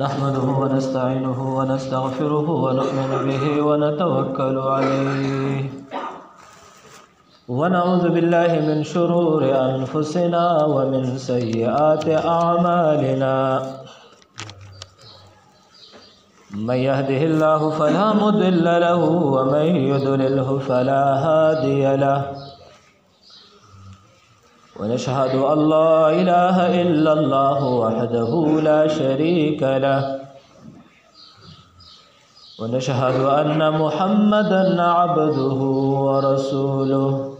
نحمده ونستعينه ونستغفره ونؤمن به ونتوكل عليه ونعوذ بالله من شرور أنفسنا ومن سيئات أعمالنا من يهده الله فلا مضل له ومن يضلله فلا هادي له ونشهد أن لا إله إلا الله وحده لا شريك له ونشهد أن محمدا عبده ورسوله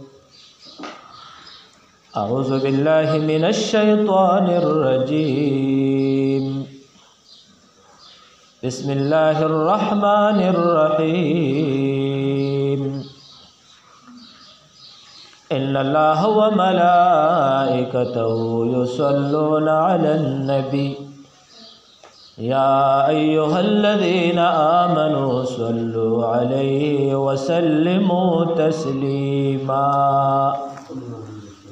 أعوذ بالله من الشيطان الرجيم بسم الله الرحمن الرحيم إن الله وملائكته يصلون على النبي يا أيها الذين آمنوا صلوا عليه وسلموا تسليما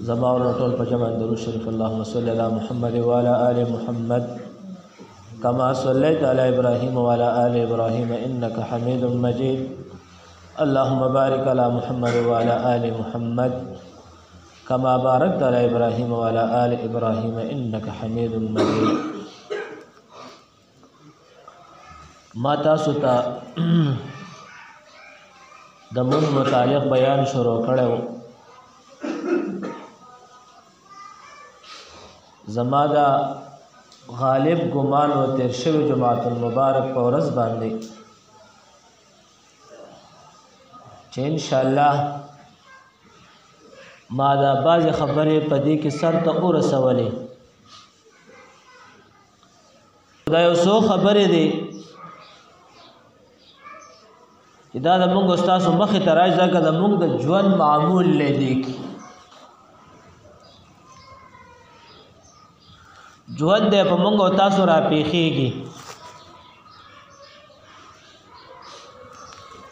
زماؤنا طول پجمع درود شریف اللهم صل على محمد وعلى آل محمد كما صليت على إبراهيم وعلى آل إبراهيم إنك حميد مجيد اللهم بارك على محمد وعلى آل محمد كما باركت على إبراهيم وعلى آل إبراهيم إنك حميد مجيد ما تاسو ته د مون متعلق بیان شروع کړو زما دا غالب ګمان و تیر شوی جماعت المبارک په ورځ باندې چې ان شاء الله ما دا باز خبرې پدې کې سر ته ورسولې دا یو څو خبرې دي چې دا د موږ استاد مخې ته راځي ځکه د موږ د ژوند معمول لیدي ژوند دې په موږ او تاسو را پیخيږي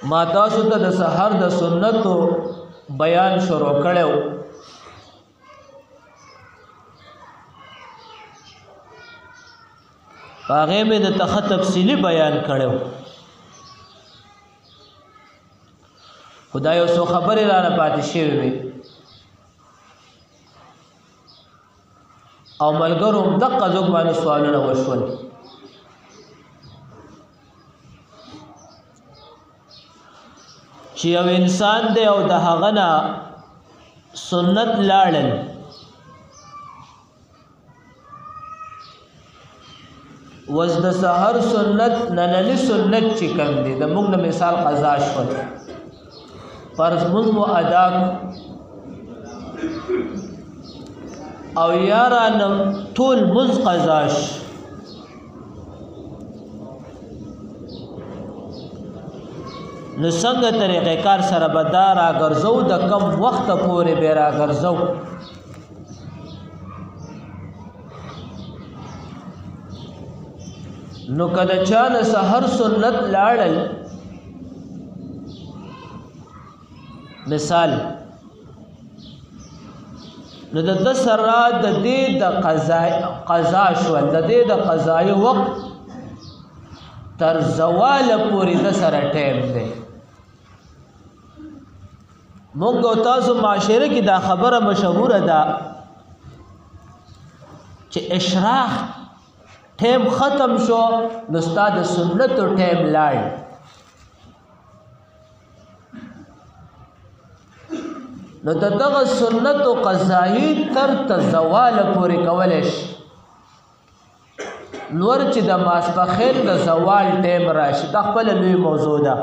ما تاسو ته د سحر د سنتو بیان شروع کړو هغه مې د تفصیلی بیان کړو خدای اوسو خبرې را نه پاتې شوی وي او ملګرو دغه ځوګ باندې سوالونه وشول چې یو انسان دی او د هغه نه سنت لاړل وز د سحر سنت نننی سنت چې کوم دی د موږ نه مثال قضا شول فرض مو ادا او یارانم ټول مز قضاش نو څنګه طریقې کار سره بدار اگرزو د کم وخت پورې به را اگرزو نو کله چا نه سحر سنت لاړل مثال نو د سره د دې د قضا شو د دې د قضای وخت تر زوال پورې د سره ټیم دی موږ تاسو معاشره کې دا خبره مشهوره ده چې اشراق ټیم ختم شو نو استاد سنت ټیم لاړ نو دغه سنت او قضایی تر تزوال پورې کولش نور چې د ماسپخین د زوال ټیم راشي د خپل لوی موضوع ده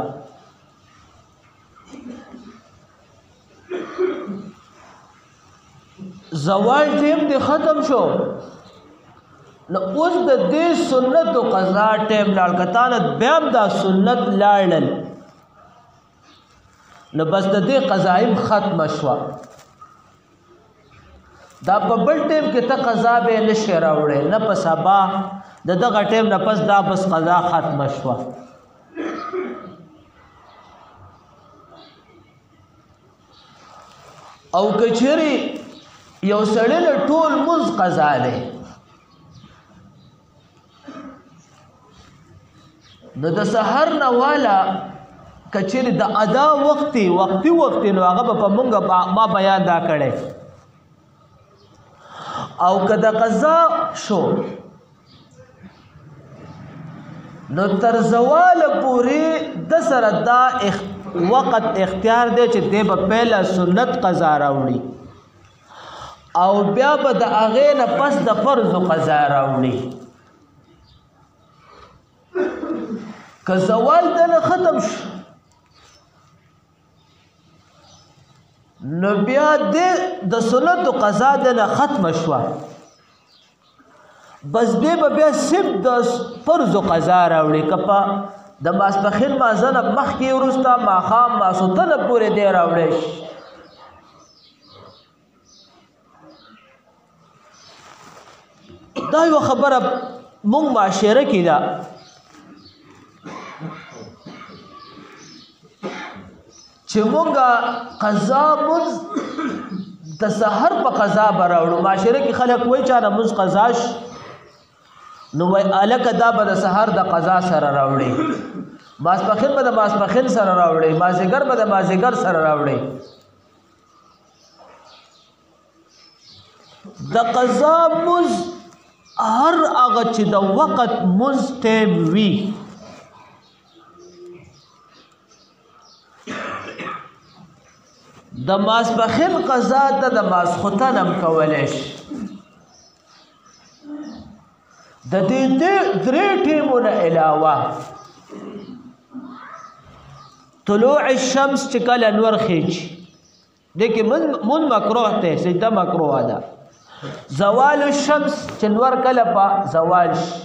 زوال ټیم دې ختم شو نو اوس د دې سنت او قضا ټیم لاړ کتانه بیا د سنت لاړل نو بس د دې قضایم ختم شو دا په بل ټیم کې ته قضا به نشي راوړې نه په سبا د دغه ټیم نه پس دا بس قضا ختم شو او کچری یو سړی له ټول مز قضا دی نو د سحر نه والا کچېرې د ادا وختي نو هغه به په مونږ ما بیان دا کړی او که د قضا شو نو تر زواله پورې د سره دا وقت اختیار دی چې دی به پهله سنت قضا راوړي او بیا به د هغې نه پس د فرضو قضا راوړي که زوال دنه ختم شو نو بیا د سنتو قضا دنه ختم شوه بس دی به بیا صرف د فرضو قضا راوړي که په د ماسپښین مازه نه مخکې وروسته ماښام ماسخوتنه پورې دی راوړی شي دا یوه خبره مونږ معاشره کې ده چې مونږه قضا مونځ د سحر په قضا به راوړو معاشره کې خلک وایي چا نه مونځ قضا شي نو وایي هلکه دا به د سحر د قضا سره راوړي ماسپښین به د ماسپښین سره راوړي مازدیګر به د مازدیګر سره راوړي د قضا مونځ هر هغه چې د وخت مونځ ټیم وي د ماسپښین قضا ته د ماسخوتن هم کولی شي د دې درې ټیمونه علاوه طلوع الشمس چې کله انور خیږي دې کې مونځ مکروه دی سجده مکروه ده زوال الشمس چې نور کله په زوال شي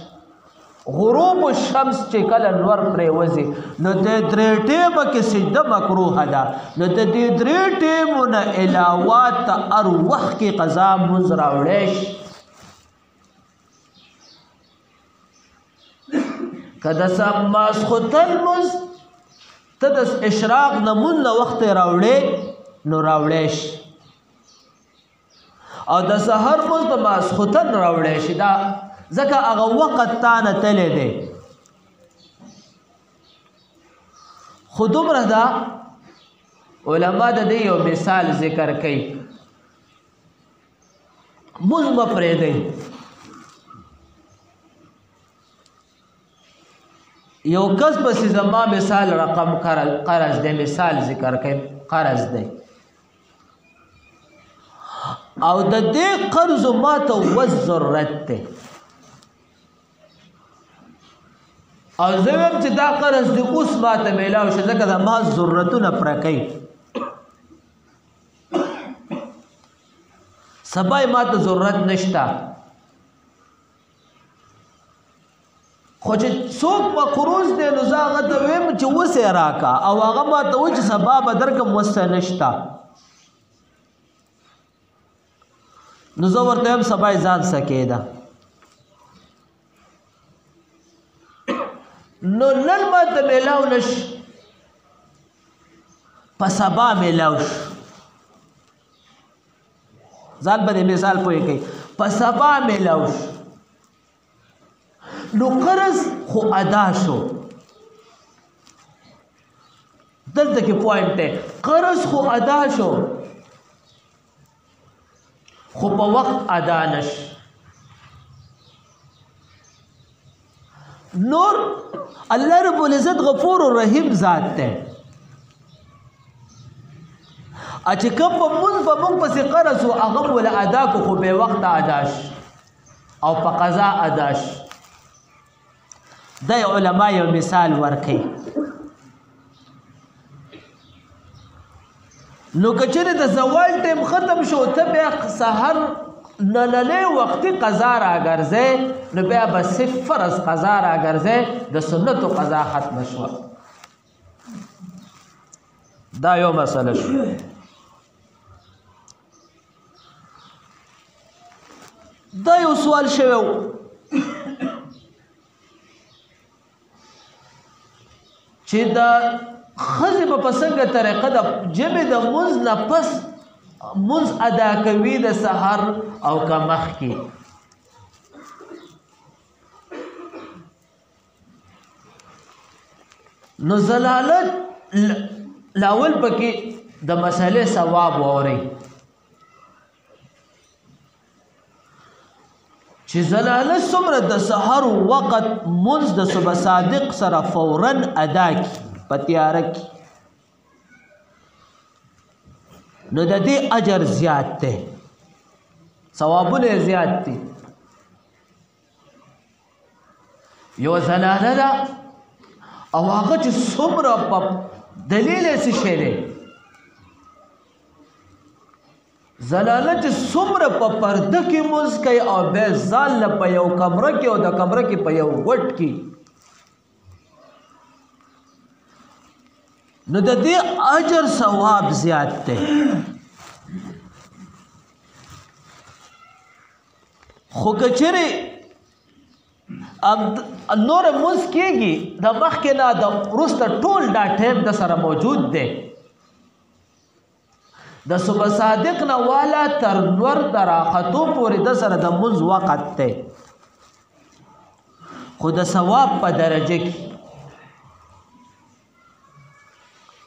غروب الشمس چې کله نور پرېوځي نو د درې ټیمه کې سجده مکروه ده نو د دې درې ټیمونه علاوه ته هر وخت کې قضا مونځ راوړی شي که د ماسخوتن مونځ ته د اشراق نه مونځ نه وخت راوړی نو راوړی شي او د سحر مونځ د ماسخوتن راوړی شي دا ځکه هغه وخت تا نه تللی دی خو دومره ده علما د دې یو مثال ذکر کوي مونځ مه پرېږدئ یو کس پسې زما مثال رقم قرض دی مثال ذکر کوي قرض دی او د دې قرض ماته وضرورت دی او زه وایم چې دا قرض دی اوس ماته میلاو شي ځکه زما ضرورتونه پوره کوي سبا یې ماته ضرورت نشته خو چې څوک مقروض دی نو زه هغه ته ویم چې اوس یې راکړه او هغه ماته وایي چې سبا به درکړم اوس څه نشته نو زه ورته وایم سبا یې ځان څه کېده نو نن ماته میلاو نشي په سبا میلاو شي ځان به دې مثال پوه کوي په سبا میلاو شي نو قرض خو ادا شو دلته کې پوینټ دی قرض خو ادا شو خو په وخت ادا نشي نور الله رب العزت غفور الرحیم ذات دی چې کوم په مونږ پسې قرض و هغه ولا ادا کو خو به وخت ادا شي او په قضا ادا شي دا علماء یو مثال ورکي نو کچره د زوال ټیم ختم شو ته بیا سحر نننې وختي قضا راګرځي نو بیا به صرف فرض قضا راګرځي د سنتو قضا ختم شو دا یو مسله شو دا یو سوال شوی چې دا ښځې به په څنګه طریقه د جمع د مونځ نه پس مونځ ادا کوي د سحر او که مخکې نو زلالت لاول پکې د مسئلې ثواب ووري چې زلالت څومره د سحر وخت منځ د صبح صادق سره فوراً ادا کی په تیاره کې نو د دې اجر زیات دی ثوابونه زیات دي یو زلاله ده او هغه چې څومره په دلیل یې څه شی دی زلاله چې څومره په پرده کې مونځ کوي او بیا ځان له په یو کمره کې او د کمره کې په یو وټ کې نو د دې اجر ثواب زیات دی خو کچره نور مونځ کېږي د مخکې نه د وروسته ټول دا ټایم د سره موجود دی د صبح صادق نه والا تر نور د راختو پورې د سره د مونځ وخت دی خو د ثواب په درجه کې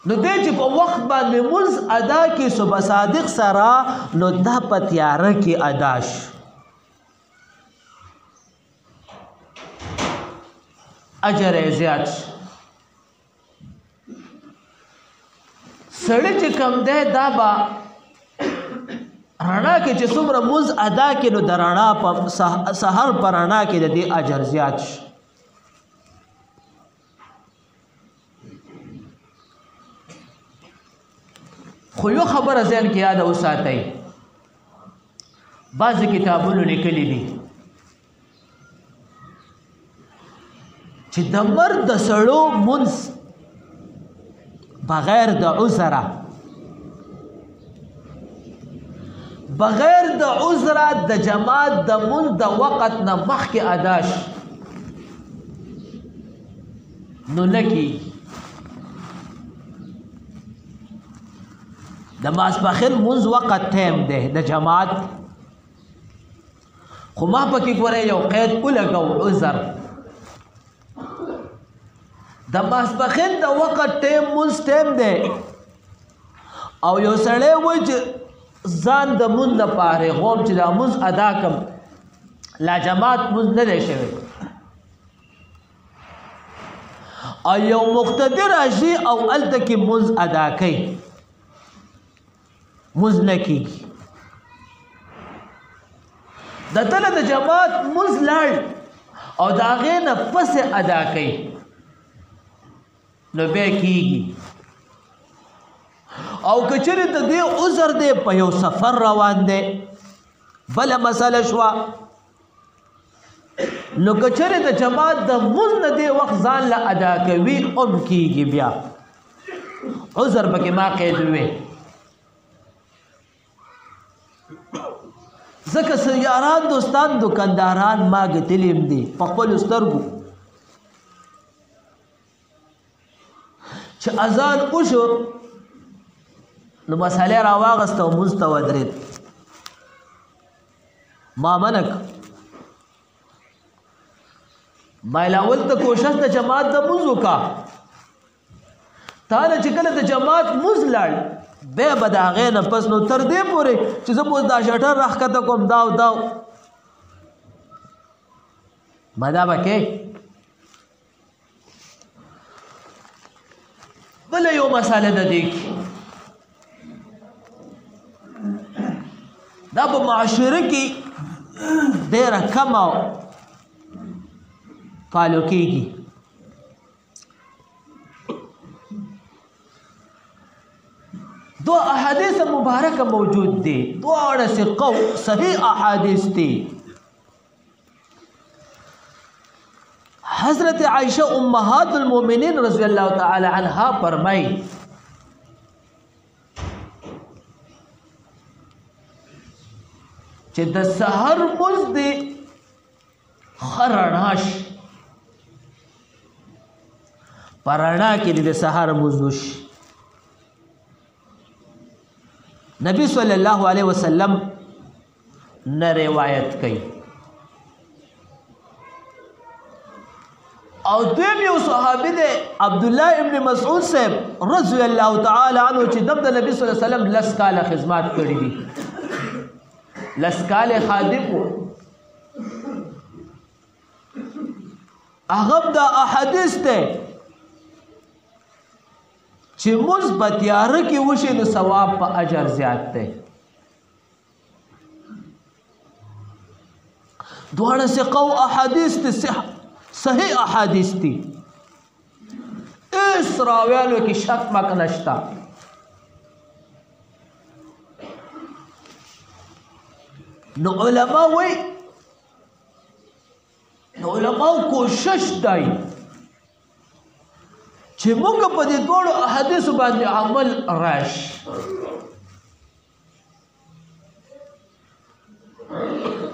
نو دی چې په وخت باندې مونځ ادا کې صبح صادق سره نو دا په تیاره کې ادا شو اجر زیات سړی چې کم دی دا به رڼا کې چې څومره مونځ ادا کې نو د رڼا په سحر په رڼا کې د دې اجر زیات شو خو یو خبره ذهن کې یاد وساتئ بعضې کتابونو لیکلي دي چې د مرد د سړو مونځ بغیر د عذره بغیر د عذره د جماعت د مونځ د وخت نه مخکې ادا شي نو نه کېږي د ماسپښین مونځ وخت ټایم دی د جماعت خو ما پکې ګوره یو قید ولګو عذر د ماسپښین د وخت ټایم مونځ ټایم دی او یو سړی وایي چې ځان د مونځ نه فارغوم چې دا مونځ ادا کړم لا جماعت مونځ نه دی شوی او یو مقتدر راشي او هلته کې مونځ ادا کوي مونځ نه کېږي د تله د جماعت مونځ لاړ او د هغې نه پسې ادا کوي نو بیا کېږي او که چېرې د دې عذر دی په یو سفر روان دی بله مسله شوه نو که چېرې د جماعت د مونځ نه دې وخت ځان له ادا کوي هم کېږي بیا عذر پکې ما قید وی ځکه سیاران دوستان دکانداران ما ګټلي هم دي په خپلو سترګو چې اذان وشو نو مسالې راواغسته او مونځ ته ودرېد ما منک ما الاول ته کوشش د جماعت د مونځ وکړه تا نه چې کله د جماعت مونځ لاړ بیا به د هغې نه پس نو تر دې پورې چې زه اوس دا شټر راښکته کوم دا او دا ما دا به کې بله یو مساله د دې کې دا په معاشره کې ډېره کمه فالو کېږي دو احادیث مبارکه موجود دي دواړه صحیح احادیث دي حضرت عائشہ امہات المومنین رضی اللہ تعالی عنہا فرمائی چې د سحر مونځ دی ښه رڼا شي په رڼا کې د سحر مونځ وشي نبی صلی الله علیه وسلم نه روایت کوي او دویم یو صحابي دی عبدالله ابن مسعود صاحب رضی الله تعالی عنہ چې د نبی صلی الله علیه وسلم لس کاله خدمات کړي دي لس کاله خادم وو هغه د احادیث ته چې مثبت تیار کې وشي نو ثواب په اجر زیات دی دواړه ثقو احادیث ته صحیح احادیث دي اس راویانو کې شک مک نشتا نو علماء وی نو علماء کوشش دای چې موږ په دې ټولو احادیث باندې عمل راش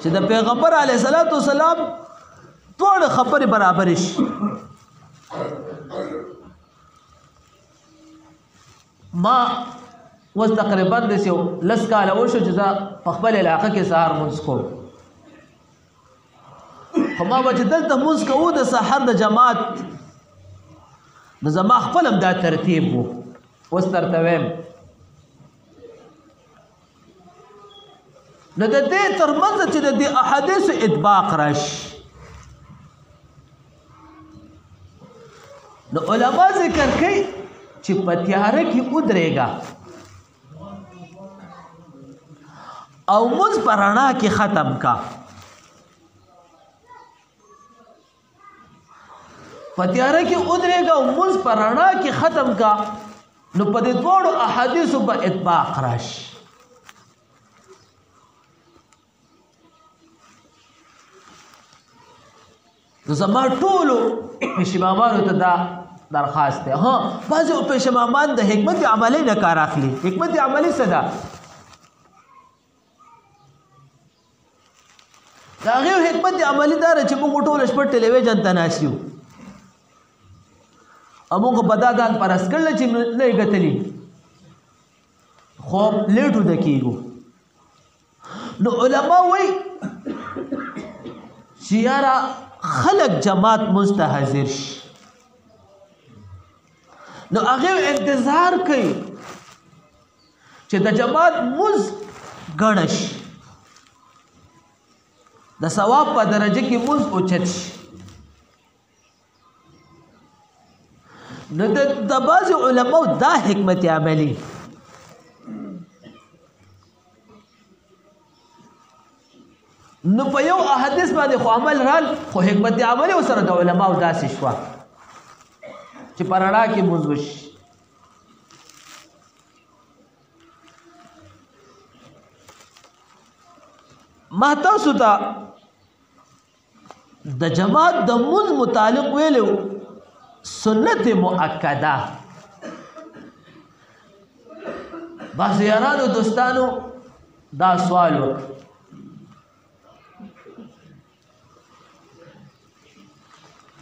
چې د پیغمبر علیه الصلاۃ والسلام ټول خبره برابر شي ما وز تقریبا د سیو لس کاله وشو چې دا په خپل علاقه کې سهار منځ کوم خو ما به چې دلته منځ کوو د سحر د جماعت نو زما خپل هم دا ترتیب و اوس درته ویم نو د دې ترمنځ چې د دې احادیثو اطباق راشي نو علما ذکر کوي چې په تیاره کې ودرېږه او مونځ په رڼا کې ختم کا په تیاره کې ودرېږه او مونځ په رڼا کې ختم کا نو په دې دواړو احادیثو به اطباق راشي نو زما ټولو پېشمامانو ته دا درخواست دی ها بعضې پېشمامان د حکمت عملي نه کار اخلي حکمت عملي څه ده د هغې حکمت عملي دا ده چې موږ ټوله شپه ټلویزیون ته ناست یو او موږ په دا ځان پرست کړله چې نه یې ګټلي خوب لیټ وده کېږو نو علما وایي چې یاره خلق جماعت مونځ ته حاضر شي نو هغه انتظار کوي چې د جماعت مونځ ګڼه شي د ثواب په درجه کې مونځ اوچت شي نو د بعضې علماو دا حکمت عملي نو په یو احادیث باندې خو عمل رال خو حکمت عملي ورسره د علماو داسې شوه چې په رڼا کې مونځ وشي ما تاسو ته د جماعت د مونځ متعلق ویلو سنت مؤکده بعضې یارانو دوستانو دا سوال وکړ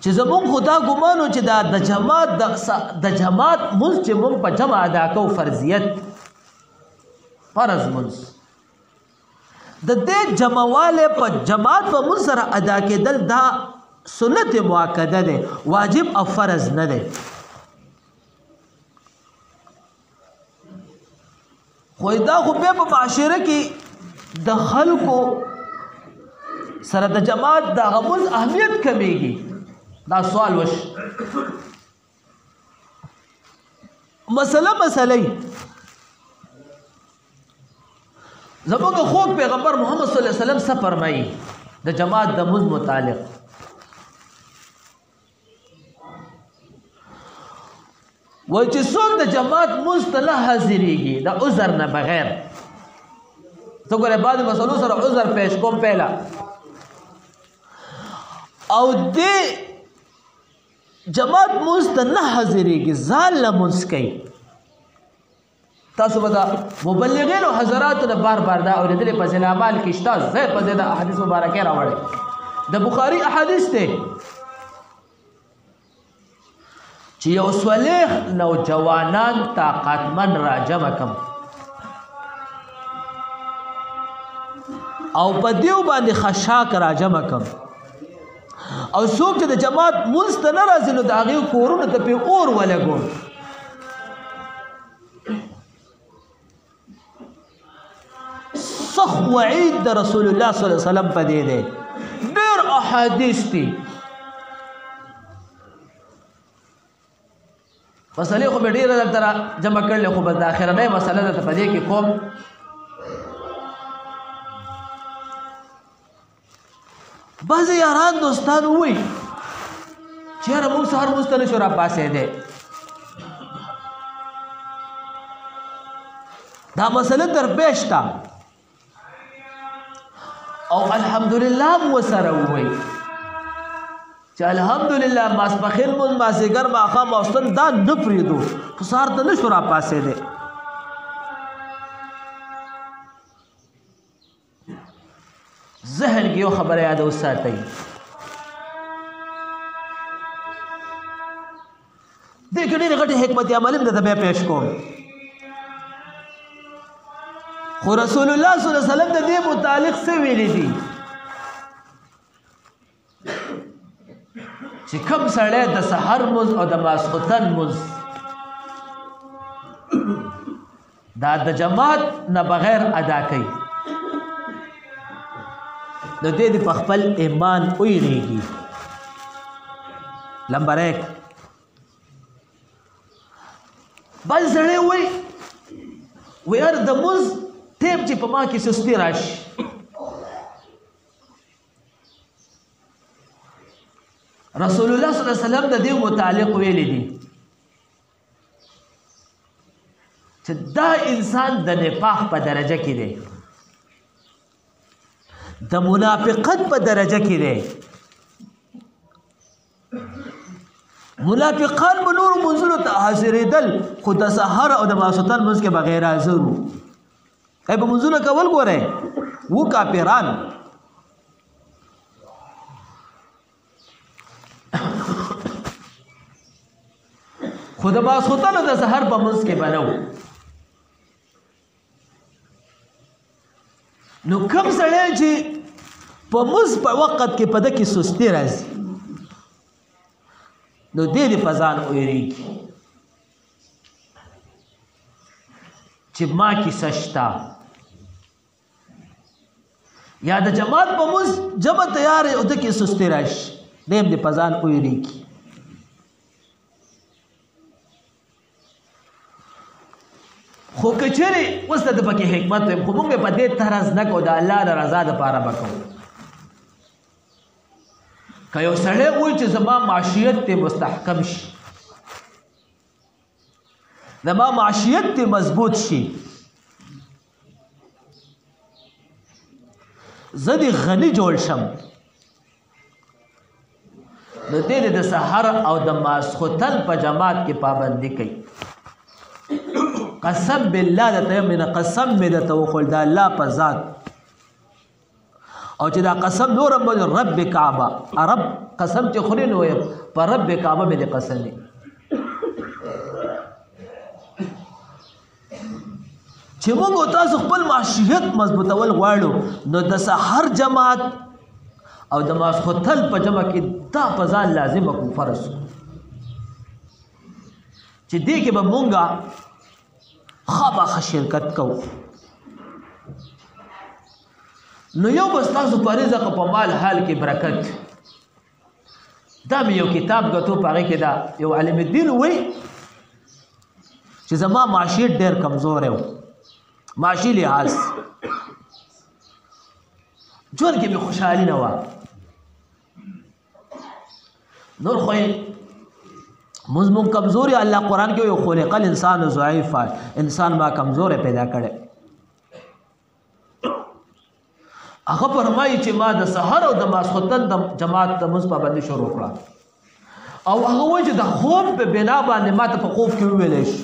چې زمونږ خو دا ګمانو چې دا د جماعت مونځ چې مونږ په جمع ادا کوو فرضیت فرض مونځ د دې جمعوالی په جماعت په مونځ سره ادا کېدل دا سنت مؤکده دی واجب او فرض نه دی خو دا خو بیا په معاشره کې د خلکو سره د جماعت د مونځ اهمیت کمیږي دا سوال وش مسله زموږ خوږ پیغمبر محمد صلی الله علیه وسلم څه فرمایي د جماعت د مونځ متعلق وایي چې څوک د جماعت مونځ ته نه حاضرېږي د عذر نه بغیر ته ګورې بعضې مسلو سره عذر پیش کوم پهله او دې جماعت مونځ ته نه حاضرېږي ځان له مونځ کوي تاسو به د مبلغینو حضراتو نه بار بار دا اورېدلې په ځینې اعمال کې شته زه په دې د احادیث مبارکې راوړی د بخاري احادیث دی چې یو صالح نوجوانان طاقتمن راجمع کم او په دیو باندې خشاک راجمع کم او څوک چې د جماعت منځ ته نه راځي نو د هغې کورونو ته پې اور ولګو. سخت وعید د رسول الله صلی الله علیه وسلم په دې دی. ډېر احادیث دي. مسلې خو مې ډېره دلته را جمع کړلې خو بس د اخرنۍ مسله درته په دې کې کوم. بعضې یاران دوستان ووایي چې یاره موږ سهار مونځ ته نه شو راپاڅېدی. دا مسله درپېښ ده او الحمدلله مو ورسره ووایي چې الحمدلله ماسپښین مونځ مازدیګر ماښام ماخوستن دا نه پرېږدو خو سهار ته نه شو راپاڅېدی. ذهن کې یو خبره یاده وساتئ. دې کې ډېرې غټې حکمت عملي هم درته بیا پیش کوم. خو رسول الله صلی الله علیه وسلم د دې متعلق څه ویلي دي چې کوم سړی د سحر مونځ او د ماسخوتن مونځ دا د جماعت نه بغیر ادا کوي نو دې په خپل ایمان ویریږي. نمبر 1 بعض سړی وایي یار د مونځ ټیم چې په ما کې سستي راشي رسول الله صلی الله علیه وسلم د دې متعلق ویلي دي چې دا انسان د نفاق په درجه کې دی، د منافقت په درجه کې دی. منافقان به نورو منځونو ته حاضرېدل خو د سحر او د ماسخوتن منځ کې بغیر حاضر وو. ای به منځونه کول ګورئ وو کافران. خو د ماسخوتن او د سحر په منځ کې به نه وو. نو کوم سړی چې په مز په وخت کې په ده کې سستي راځي نو دې د فضان ویریږي چې ما کې سشتا یا د جماعت په مز جمع تیار او د کې سستي راشي دې د فضان ویریږي. خو کچېرې اوس د پکې حکمت ویم خو موږ په دې طرز نه کوو د الله د رضا دپاره به کوو. که یو سړی وایي چې زما معاشیت ته مستحکم شي زما معاشیت ته مضبوط شي زه دې غني جوړ شم نو دې د سحر او د ماسخوتن په جماعت کې پابندي کوي. قسم بالله د تیمنه قسم مې د توخل د الله په ذات او چې دا قسم نورم به رب کعبه رب قسم چې خوري نو په رب کعبه مې د قسم دی چې موږ تاسو خپل معاشیت مضبوطول غواړو نو د سحر جماعت او د ماسخوتن په جمع کې دا په ځان لازمه کو فرض چې دې کې به مونږه خامخا شرکت کوو. نو یو بس تاسو په رزق په مال حال کې برکت دا مې یو کتاب ګټو په هغې کې دا یو علم الدین وایي چې زما معاشیت ډېر کمزوری و معاشي لحاظ ژوند کې مې خوشحالي نه وه نور خو مزمون کمزوری الله قرآن کې یو خلق الانسان ضعیفا انسان ما کمزور پیدا کړي. هغه فرمایي چې ما د سحر او د ماسخوتن د جماعت د منځ پابندي شروع کړه او هغه وایي چې د خوب په بنا باندې ما ته په خوب کې وویلی شي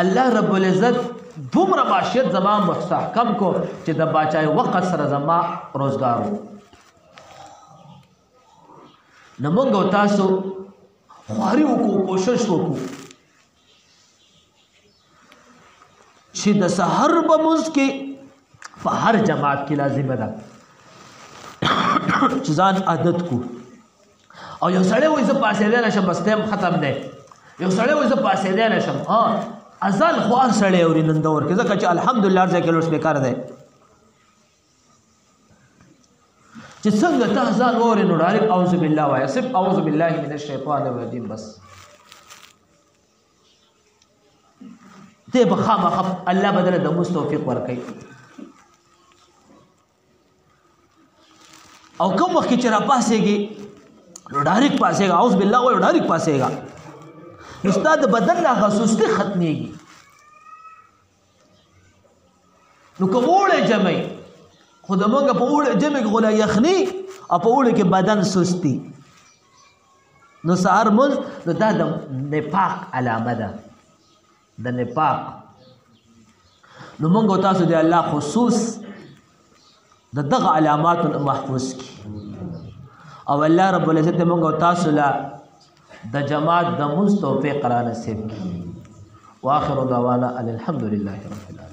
الله رب العزت دومره معاشیت زما مستحکم کو چې د باچای وقت سره زما روزګار و. نو موږ او تاسو خواري وکړو کوشش وکړو چې د سحر په منځ کې په هر جماعت کې لازمه ده چې ځان عادت کو. او یو سړی وایي زه پاسېدی نه شم بس ټایم ختم دی، یو سړی وایي زه پاسېدی نه شم. اذان خو هر سړی اوري نن دور کې، ځکه چې الحمدلله هر ځای کې لوډ سپیکر دی. چې څنګه ته اذان واورې نو ډایرکټ اعوذ بالله وایه، صرف اعوذ بالله من الشیطان الرجیم بس. دی به خامخا الله به درله د لمونځ توفیق ورکوي. او کوم وخت کې چې راپاڅېږي نو ډایرکټ پاڅېږه، اعوذ بالله وایه ډایرکټ پاڅېږه، نو ستا د بدن نه هغه سستي ختمېږي. نو که اوړی جمعی خو د مونږ په اوړی جمع کې خو لا یخني او په اوړی کې بدن سستی، نو سهار مونځ نو دا د نفاق علامه ده، د نفاق. نو مونږ او تاسو د الله خصوص د دغه علاماتو محفوظ کی، او الله رب العزت مونږ او تاسو لا د جماعت د مونځ توفیق را نصیب کی. واخر دعوانا ان الحمد لله رب العالمین.